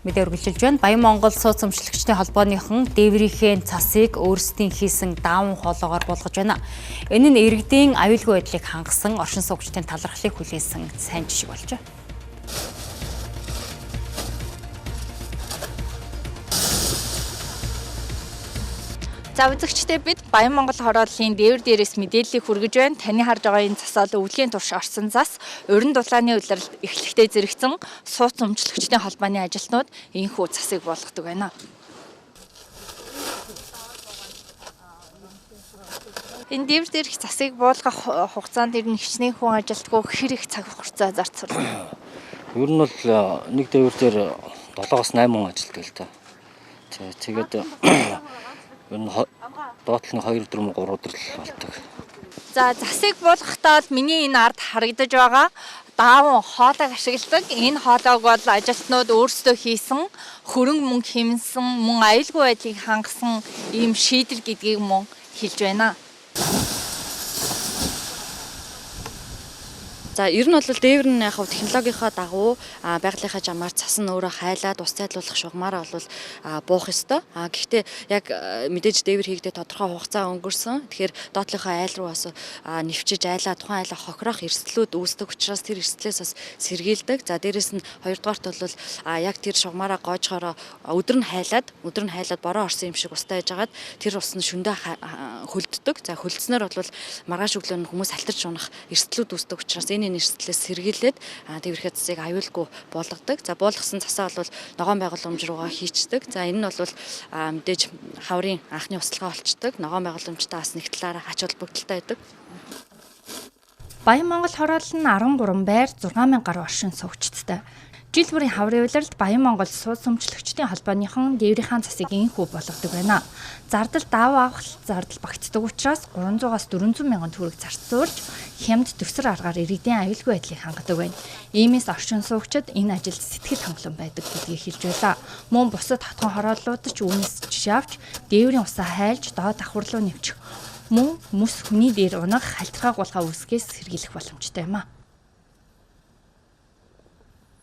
Мэдээ үргэлжилж байна. Баян Монгол сууц өмчлөгчдийн холбооныхон дээврийнхээ цасыг өөрсдийн хийсэн даавн хоолоогоор болгож байна. Энэ нь иргэдийн аюулгүй байдлыг хангасан оршин суугчдын талархлыг хүлээсэн сайн жишг болжээ. За үзэгчдээ бид Баян Монгол хорооллын дээвэр дээрээс мэдээллийг хүргэж байна. Таны харж байгаа энэ цасаал өвлийн турш орсон зас уран дулааны улиралд эхлэхдээ зэрэгцэн сууц өмчлөгчдийн холбооны ажилтнууд энэхүү цасыг болгодог байна. Энэ дээвэр дээрх цасыг буулгах хугацаанд ер нь хичнээн хүн ажилтгүй хэр их цаг хугацаа зарцуулна. Ер нь бол нэг дээвэр дээр 7-8 хүн ажилтдаг л та. Тэгээд энэ доотлол нь 2-4 3 өдөр л болдог. За засыг буулгахдаа миний энэ ард харагдаж байгаа даавн хоолойг ашигладаг. Энэ хоолойг бол ажилтнууд өөрсдөө хийсэн, хөрөнгө мөнгө хэмнсэн, мөн аюулгүй байдлыг хангасан ийм шийдэл гэдгийг мөн хэлж байна. За ер нь бол дээвэр нь яг технологийнхоо дагуу байгалийнхаа жамаар цас нь өөрөө хайлаад ус цайлуулах шугамаараа бол буух ёстой. Гэхдээ яг мэдээж дээвэр хийгдээ тодорхой хугацаа өнгөрсөн. Тэгэхээр доотлынхоо айл руу бас нэвчиж айлаа тухайн айлаа хохирох эрсдлүүд үүсдэг учраас тэр эрсдлээс бас сэргийлдэг. За дээрэс нь хоёрдугаарт бол яг тэр шугамаараа гоожохороо өдөр нь хайлаад бороо орсон юм шиг устай яжгаад тэр ус нь шөндөө хөлддөг. За хөлдснөөр бол маргааш өглөө нь хүмүүс алтарч унах эрсдлүүд үүсдэг учраас энэ эрсдлээс сэргийлээд дээвэрхээ цасыг аюулгүй буулгадаг. За буулгасан цасаа бол ногоон байгууламж руугаа хийчдэг. За энэ нь бол мэдээж хаврын анхны услага олчдаг. Ногоон байгууламжтай бас нэг талаараа ач холбогдолтой байдаг. Баян Монгол хороолл нь 13 байр 6000 гаруй оршин суугчдтай. Жил бүрийн хаврын улиралд Баян Монгол сууц өмчлөгчдийн холбооныхон дээврийнхаа цасыг инхүү болгодог байна. Зардал даав авах зардал багтдаг учраас 300-аас 400 мянган төгрөг зарцуулж хямд төгсөр аргаар иргэдийн аюулгүй байдлыг хангадаг байна. Иймээс оршин суугчид энэ ажилд сэтгэл хангалуун байдаг гэдгийг хэлж байлаа. Мөн бусад хотгон хорооллууд ч үүнээс жишээ авч дээврийн усаа хайлж доод давхар руу нэвчих. Мөн хүмүүс хүний дээр унах хальтрхай гулгаа үүсгээс сэргийлэх боломжтой юм а.